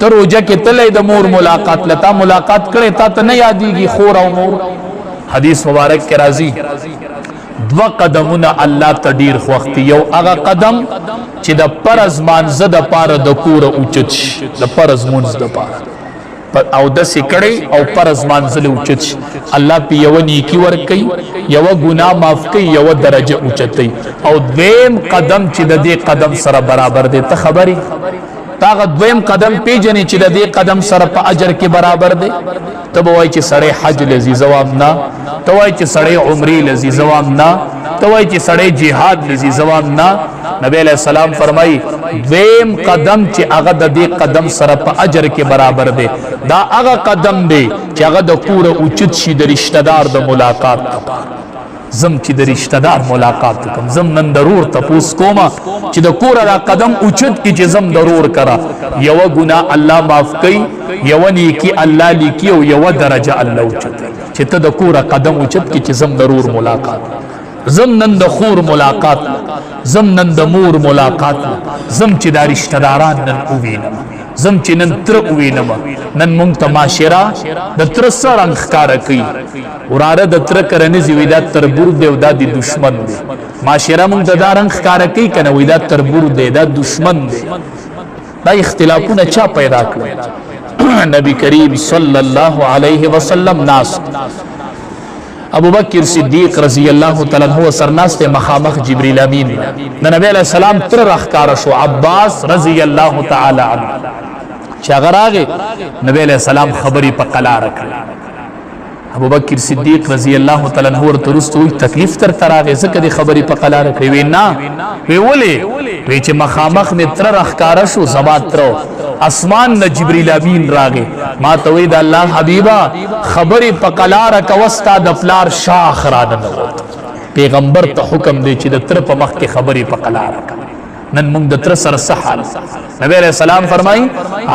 ته روجه کې تلې د مور ملاقات لتا ملاقات کړي تا ته نه یادېږي خور او مور. حدیث مبارک کې راځي دو قدمونه الله ته ډیر خوښ دي. یو هغه قدم چې د فرض مانځه د پاره د کوره اوچت شي، د فرض مونځ د پاره او داسې کړی او فرض مانځل اوچت شي، الله پې یوه نیکي ورکوي، یوه ګناه معاف کوي، یوه درجه اوچتوي. او دویم قدم چې د دې قدم سره برابر دی، ته خبرې تا هغه دویم قدم پیژنې چې د دې قدم سره په اجر کې برابر دی. ته به وایي چې سړی حج لځي زوام نه، ته وایي چې سړی عمرې لځي زوام نه، ته وایي چې سړی جهاد لځي زوام نه. نبی علیہ السلام فرمایي دویم قدم چې هغه د دې قدم سره په اجر کې برابر دی، دا هغه قدم دی چې هغه د کوره اوچت شي د رشتہ دار د ملاقات لپاره. زم چې د رشتہ دار ملاقات کوم، زم نن ضرور تپوس کومه چې د کوره دا قدم اوچت کی چې زم ضرور کرا، یوه ګناه الله معاف کوي، یوه نیکی الله لیکي او یوه درجه الله اوچت چې ته د کوره قدم اوچت کی چې زم ضرور ملاقات، زم نن د خور ملاقات، زم نن د مور ملاقات، زم چې دا رشتہ داران نن ووینم، زم چې نن تر ووینم. نن مونږ ته معاشره د تر سره رنګ ښکاره کوي، وراره د تر کرنیزي وي دا تربور دی او دا د دشمن دی. معاشره مونږ ته دا رنګ ښکاره کوي که نه وي دا تربور دی دا دشمن دی. دا اختلافونه چا پیدا کړل؟ نبی کریم صلی الله علیه وسلم ناست، ابو بکر صدیق رضی اللہ تعالی عنہ سرناست مخامخ جبریل امین د نبی علیہ السلام تر راخکار شو عباس رضی اللہ تعالی عنہ چاغر آگے نبی علیہ السلام خبری پا قلا رکھل. ابو بکر صدیق رضی اللہ تعالی عنہ ورترست ہوئی تکلیف تر تراغے ذکر دی خبری پا قلا رکھل. وی نا وی ولی وی چه مخامخ میں تر راخکار شو زباد ترو اسمان نه جبریل امین راغه ما ته وی د الله حبیبا خبرې په قلاره کوستا د پلار شاخ را ننوت. پیغمبر ته حکم دی چې د تر په مخ کې خبرې په قلاره کوي. نن موږ د تر سره څه حال؟ نبی علیہ السلام فرمایي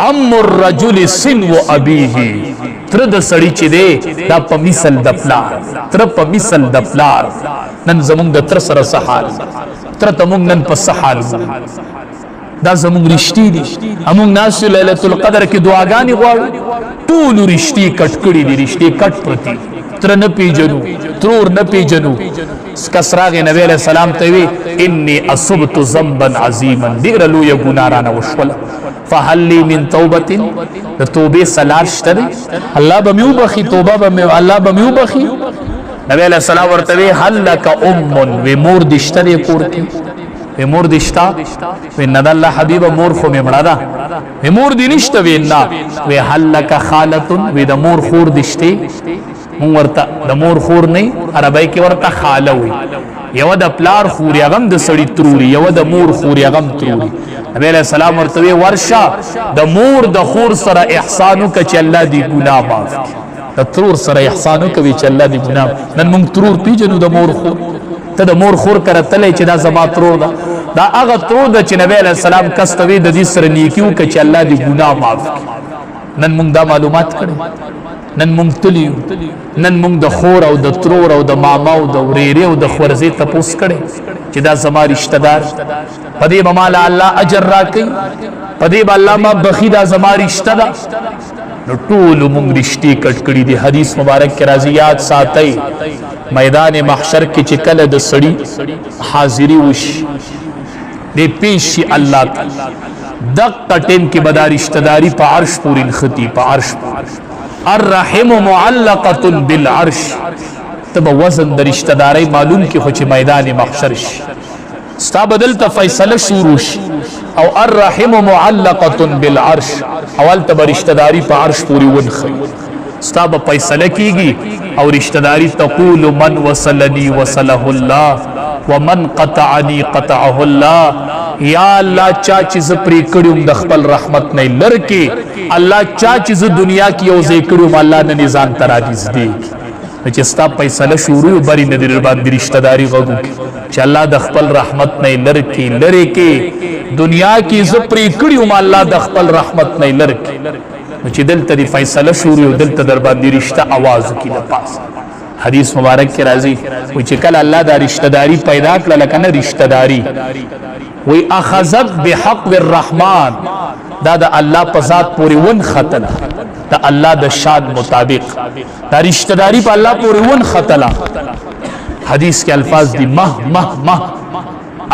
عم الرجل سنو ابیه، تر د سړي چې دی دا په مثل د پلار، تر په مثل د پلار. نن زموږ د تر سره څه حال؟ تر ته موږ نن په څه حال؟ دا زمون رشتی دی. همون ناس لیلۃ القدر کی دعاګانې غواړو، ټول رشتی کټ کړي دي، رشتی کټ پرتی، تر نه پیژنو، ترور نه پیژنو. کسراغ نبی علیہ السلام ته وی انی اصبت ذنبا عظیما، ډیر لوی ګناه رانه وشوله، فهل لی من توبه، د توبې سلار شته دی، الله به مې وبخي، توبه به مې الله به مې وبخي. نبی علیہ السلام ورته وی هل لک ام، وی مور دې شته دی کور کې؟ وی مور دشتا؟ وی ند اللہ حبیب مور خو ممڑا دا. وی مور دی نشتا؟ وی نا. وی حل لکا خالتن، وی دا مور خور دشتے؟ مون ورطا دا مور خور نئی عربائی کی ورطا خالوی، یو دا پلار خوری اغم دا سڑی تروری، یو دا مور خوری اغم تروری. نبی علیہ السلام ورطوی ورشا دا مور دا خور سر احسانو کا چی اللہ دی گناہ معاف کی، دا ترور سر احسانو کا چی اللہ دی گناہ. نن مونگ ترور پی جنو دا مور خور، ته د مور خور کړه تلې چې دا زما ترور ده، دا هغه ترور ده چې نبی علیہ السلام کس ته وی د دې سره نیکي وکړه چې الله دې ګناه معاف کړي. نن موږ دا معلومات کړي، نن موږ تلیو، نن موږ د خور او د ترور او د ماما او د ورېرې او د خورزې تپوس کړي چې دا زما رشتہ دار، په دې به ماله الله اجر راکوي، په دې به الله ما بخي، دا زما رشتہ ده. نو ټول موږ رشتې کټ کړي دي. حدیث مبارک کې راځي یاد ساتئ میدان محشر کې چې کله د سړي حاضری وشي دی پیش شي الله تعالی، دقه ټیم کې به دا رشتہ داري په عرش پورې نښتي، په عرش پورې. الرحم معلقة بالعرش، ته به وزن د رشتہ دارۍ معلوم کې خو چې میدان محشر شي ستا بدل ته فیصله شروع شي. او الرحم معلقة بالعرش، اول ته به رشتہ داري په عرش پورې ونښي، ستا به فیصله کیږي او رشتہ داری تقول من وصلنی وصله اللہ ومن قطعنی قطعه اللہ. یا اللہ چا چیز پری کڑیوم د خپل رحمت نه لرکی، اللہ چا چیز دنیا کی او زی کڑیوم اللہ نه نظام تراجیز دی. چې ستا فیصله شروع بری نه در باندې رشتہ داری غوږو چې الله د خپل رحمت نه لرکی لرکی، دنیا کی ز پری کڑیوم اللہ د خپل رحمت نه لرکی. چې دلته دی فیصله شروع، دلته در باندې رشتہ आवाज کی د پاس. حدیث مبارک کې راځي و چې کله الله دا رشتہ داری پیدا کړه، لکه نه رشتہ داری وی اخذت بحق الرحمن، دا د الله په ذات پورې ون ختله د الله د شان مطابق دا رشتہ داری په الله پورې ون ختله حدیث کے الفاظ دی مہ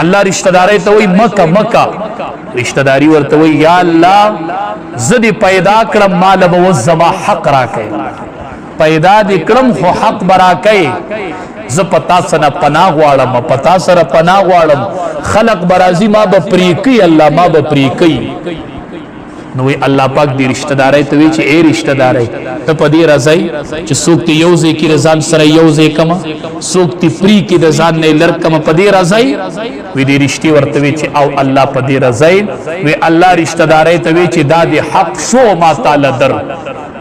اللہ رشتہ داری تو وہی مکہ مکہ رشتہ داری ورته وی یا الله زدی پیدا کړم مال به زما حق راکې پیدا دی کړم خو حق براکې ز پتا سره پناه غواړم پتا سره پناه غواړم خلق برازي ما به پریکی الله ما به پریکی نو الله پاک دی رشتہ داري ته وی چې اے رشتہ داري ته پدې راځي چې څوک تی یوځي کې رضان سره یوځي کما څوک تی پری کې رضان نه لر کما پدې راځي وی دی رشتي ورته وی چې او الله پدې راځي وی الله رشتہ داري ته وی چې دا دی حق شو ما تعالی در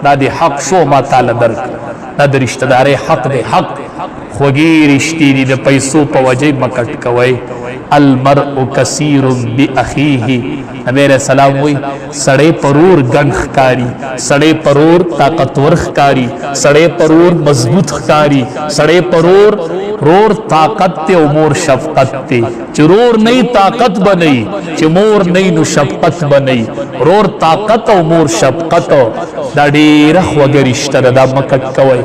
دا دی حق شو ما تعالی در دا د رشتہ داري حق دی حق خوږی رشتي دی د پیسو په وجه مکټ کوي المرء کثیر باخیه نبی علیہ السلام وی سڑے پرور گنخ کاری سڑے پرور طاقتور خکاری سڑے پرور مضبوط خکاری سڑے پرور رور طاقت تے امور شفقت تے چرور نئی طاقت بنئی چمور نئی نو شفقت بنئی رور طاقت امور شفقت دا دیر خوگر رشتہ دا مکٹ کوئی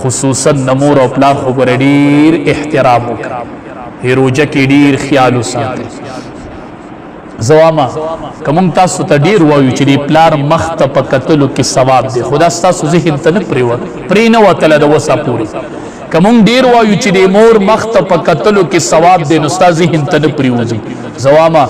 خصوصا نمور او پلار خوگر دیر احترام کر روجہ کی دیر خیالو ساتے زواما کمونږ تاسو ته ډیر وایو چې د پلار مخ ته په کتلو کې ثواب دی خدا ستاسو ذهن ته نه پرې نه وتله د وسه پورې کمونږ ډیر وایو چې د مور مخ ته په کتلو کې ثواب دی نو ستا ذهن ته نه پرېوځي زواما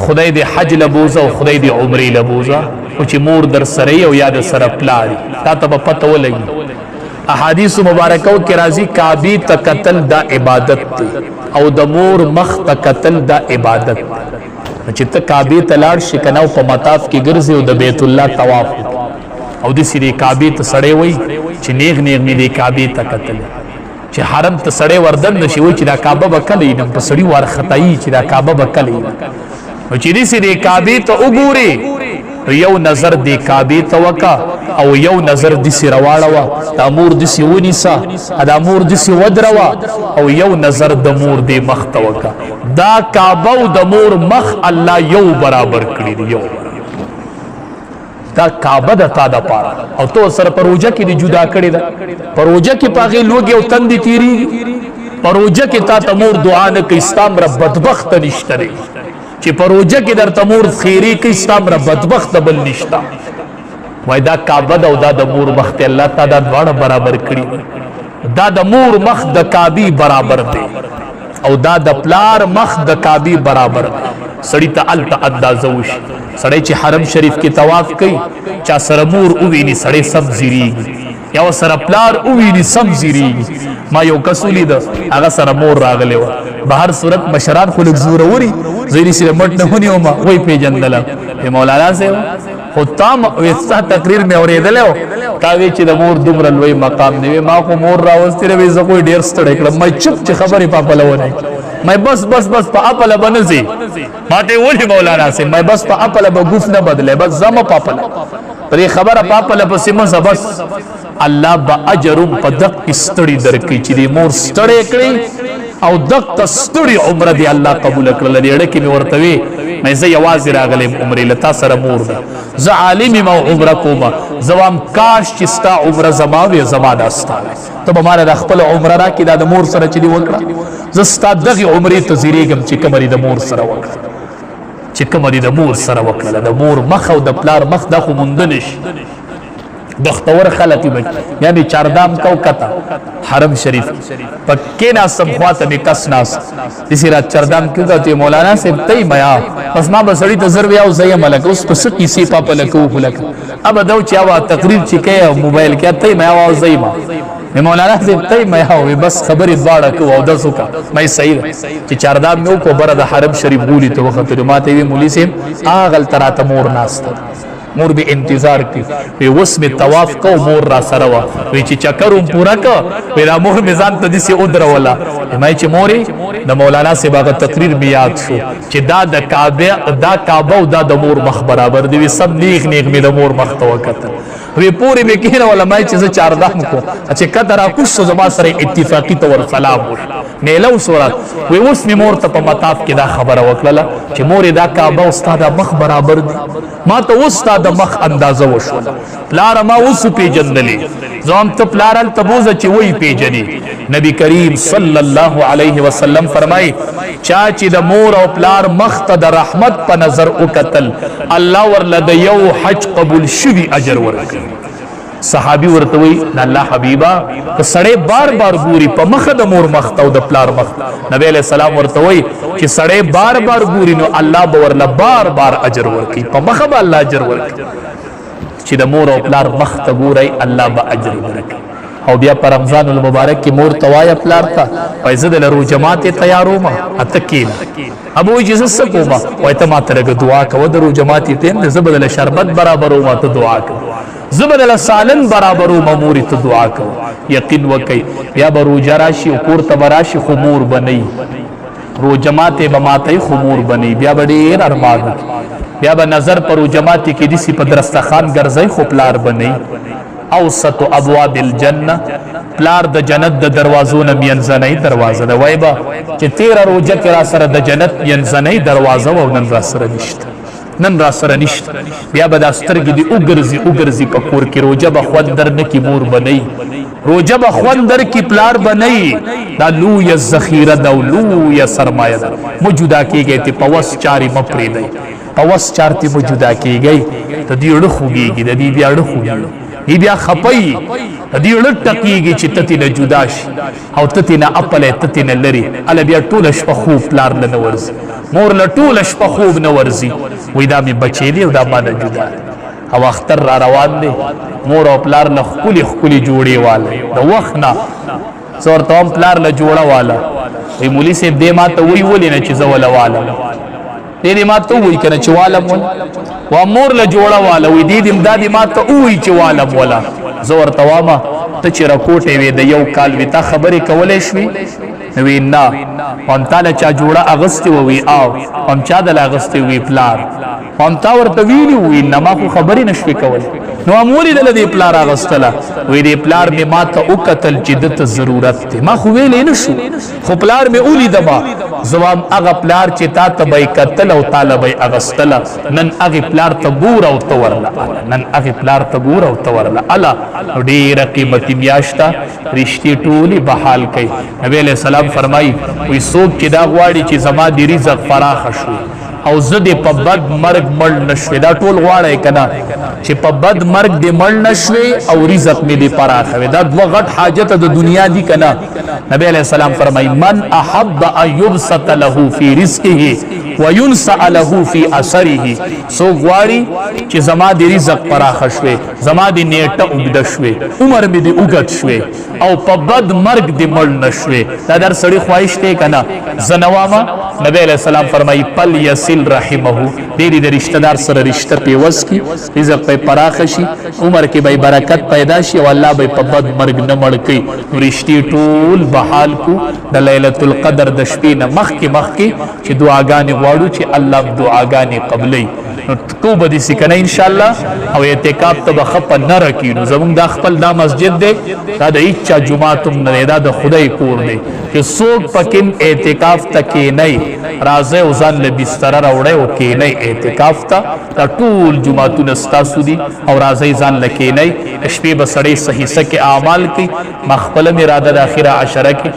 خدای دې حج لبوزه او خدای دې عمرې لبوزه خو چې مور در سره او یا د سره پلار تا ته به پته ولګي احادیث مبارکو کې راځي کعبه ته قتل دا عبادت دی او د مور مخ ته قتل دا عبادت چې ته کعبه ته لاړ شې کنه په مطاف کې ګرځي او د بیت الله طواف او د سری کعبه ته سړی وای چې نیغ نیغ می دی کعبه ته قتل چې حرم ته سړی وردن نشي وای چې دا کعبه بکلی نه په سړی ور خدای چې دا کعبه بکلی او چې د سری کعبه ته وګوري یو نظر دی کعبه ته وکا او یو نظر دسی رواړه د امور دسی ونیسا د امور دسی ودروا او یو نظر د مور دی مخ ته وکا دا کعبه او د مور مخ الله یو برابر کړی دی یو دا کعبه د تا د پاره او تو سره پروجه کې دی جدا کړی دا پروجه کې پاغه لوګي او تندې تیری پروجه کې تا تمور دعا نه کې استام رب بدبخت نشته چې پروجه کې در تمور خیری کې استام رب بدبخت بل نشتا وای دا کعبه دا او دا د مور مخ ته الله تعالی دا دواړه برابر کړی دا د مور مخ د کعبه برابر دی او دا د پلار مخ د کعبه برابر دی سړی ته ال اندازه وشي سړی چې حرم شریف کې طواف کوي چا سره مور او ویني سړی سب زیریږي یا سره پلار او ویني سب زیریږي ما یو کسولی دا هغه سره مور راغلی و بهر صورت مشران خلک زوروري زیری سره مټ نه هونی او ما وای پیجندل مولانا سے خو تام وستا تقریر میں اوریدلو تا وی چې د مور دومره لوی مقام دی ما خو مور راوستي وی زه کوئی ډیر ستړی کړم ما چپ چې خبرې پاپله ونه ما بس په اپله بنزي ما ته ولی مولانا سے ما بس په اپله به ګوف نه بدله بس زما پاپله پرې خبره پاپله پسې مزه بس الله با اجرم په دق ستړي درکې چې د مور ستړی کړی او دق ستړي عمره دی الله قبول کړل لري کې مې ورته وی مې زه یوازې راغلم عمرې لتا سره مور ده زه عالم ما عمره کوم زوام کاش چې ستا عمره زما وي زما داستا ته به مال د خپل عمره را کې د مور سره چې دی وکړه زه ستا دغه عمرې ته زیریږم چې کومري د مور سره وکړه چې کومري د مور سره وکړه د مور مخ او د پلار مخ د خو مندنش بختور خلقی بچ یعنی چاردام کو کتا حرم شریف پکے ناسم خواتا میں کس ناس اسی رات چاردام کیوں کہتے مولانا سے تی میا پس ما بسڑی تذروی آو زی ملک اس پس کسی پاپا لکو پلک اب دو چاوا تقریر چکے موبائل کیا تی میا آو زی ما میں مولانا سے تی میا ہوئے بس خبری دوارا کو او دسو کا میں صحیح رہا چی چاردام میں کو برد حرم شریف بولی تو وقت رماتے ہوئے مولی سے آغل ترات مور ناستا مور به انتظار کی وی وس می طواف کو مور را سروا وی چې چکرم پورا کو وی را مور میزان ته دسی او درولا مې چې موري د مولانا سے باغ تقریر می یاد شو چې دا کعبه او دا د مور مخ برابر دی سب نیغ نیغ می د مور مخ ته وکتل وی پوری می کینه علماء چې زه 14 کو چې کته را کوش زما سره اتفاقی تور سلام وش نیلو صورت وی اوس می مور ته په مطاف کې دا خبره وکړه چې مور دا کعبه استاد مخ برابر دی ما ته استاد مخ اندازه وشو پلار ما اوس پیجندلې زوم ته پلارل تبوزه چې وی پیجنی نبی کریم صلی الله علیه وسلم فرمای چا چې د مور او پلار مخ ته د رحمت په نظر وکتل الله ورله د یو حج قبول شوی اجر ورکړي صحابي ورته وی د الله حبیبا که سړی بار بار ګوري په مخ د مور مخ ته او د پلار مخ نبی علیہ السلام ورته وی چې سړی بار بار ګوري نو الله به ورله بار بار اجر ورکړي په مخ به الله اجر ورکړي چې د مور او پلار مخ ته ګوري الله به اجر ورکړي او بیا پر رمضان المبارک کی مور توایا پلار تا پیسې د لرو جماعت تیارو ما اتکیل ابو اجازه سکوما وای ته ما ترګه دعا کو درو جماعت ته زبدل شربت برابر ما ته دعا کو زبدل سالن برابر ما مور ته دعا کو یقین وکي یا برو جراشی کور تبراشی خمور بنئی رو جماعت بماته خمور بنئی بیا بډیر ارمان بیا به نظر پر جماعت کې دسی په درستخان ګرځي خو پلار بنئی اوسط ابواب الجنه پلار د جنت د دروازو نه مینځنۍ دروازه ده وایبا چې 13 روزه کې را سره د جنت مینځنۍ دروازه و نن را سره نشته نن را سره نشته بیا به د سترګې دی وګرځي په کور کې روزه به خوندر نه کی مور بنئ روزه به خوندر کی پلار بنئ دا لوی ذخیره دا لوی سرمایه ده موجوده کیږي ته پوس چاري مپری دی پوس چارتي موجوده کیږي ته دی ړو خوږي د دې بیا ړو خوږي ای بیا خپای دی ړ ټکیږي چې تتی نه جدا شي او تتی نه خپل تتی نه لري ال بیا ټول شپه خوب پلار نه ورزي مور له ټول شپه خوب نه ورزي وې دا می بچی دی او دا ما نه جدا او اختر را روان دی مور او پلار له خولي جوړي واله د وخت نه څور تام پلار له جوړه واله ای مولي سي دې ما ته وی ولې نه چې زول واله دې ما ته وی کنه چې واله مول و مور له جوړه واله وی دې امدادي ما ته وی چې واله مولا زور توامه ته چې راکوټې وې د یو کال وی تا خبرې کولې شوي وی نه هم تعالی چا جوړه اغستې وی او هم چا د اغستې وی پلار هم تا ورته ویلی وی نه ما خو خبرې نشوي کولې نو اموري د دې پلار اغستله وی دې پلار می ما ته وکتل چې د ضرورت ته ما خو ویلې نشو خو پلار می اولی دما زوام هغه پلار چې تا ته به قتل او طالب اغستله نن هغه پلار ته ګور او تورله نن هغه پلار ته ګور او تورله الا ډېر قیمتي میاشتا رښتې ټولي بحال کوي نبی علیہ السلام فرمایي وی څوک چې دا غواړي چې زما د رزق فراخ شي او زده په بد مرګ مړ نشوي دا ټول غواړي کنه چې په بد مرګ دې مړ نشوي او رزق مې دې پراخ وي دا دوه غټ حاجت د دنیا دي کنه نبی علیہ السلام فرمایي من احب ان يبسط له في رزقه وينسأ له في اثره سو غواړي چې زما د رزق پراخ شوي زما د نیټه وګد شوي عمر مې دې وګد شوي او په بد مرګ دې مړ نشوي دا در سړي خواهش ته کنه زنوامه نبی علیہ السلام فرمایي پل یصل رحمه دې د رشتہ دار سره رشتہ پیوس کی رزق په پراخ شي عمر کې به برکت پیدا شي او الله به په بد مرګ نه مړ کوي رشتې ټول بحال کو د ليله القدر د شپې نه مخ کې چې دعاګانې غواړو چې الله دعاګانې قبلې نو توبه دې سکنه ان شاء الله او اعتکاف ته بخپ نه رکی نو زموږ د خپل دا مسجد دی دا د هیڅ جمعهتم نه دا د خدای کور دی چې څوک پکې اعتکاف تکې نه راځي او ځان له بستر راوړي او کې نه اعتکاف ته دا ټول جمعهتون ستاسو دي او راځي ځان لکې نه شپې بسړې صحیح سکه اعمال کوي مخبل اراده د اخره عشره کې